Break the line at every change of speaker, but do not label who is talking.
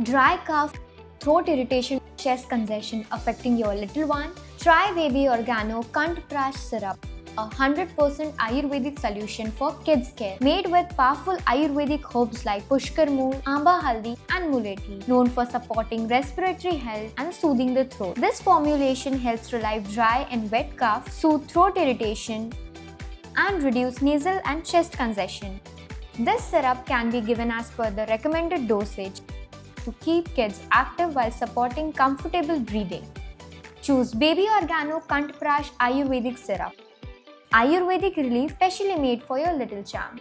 Dry cough, throat irritation, chest congestion affecting your little one? Try Baby Organo Kanthprash Syrup, a 100% Ayurvedic solution for kids' care, made with powerful Ayurvedic herbs like Pushkarmool, Amba Haldi, and Mulethi, known for supporting respiratory health and soothing the throat. This formulation helps relieve dry and wet cough, soothe throat irritation, and reduce nasal and chest congestion. This syrup can be given as per the recommended dosage to keep kids active while supporting comfortable breathing. Choose Baby Organo Kanthprash Ayurvedic Syrup, Ayurvedic relief specially made for your little charm.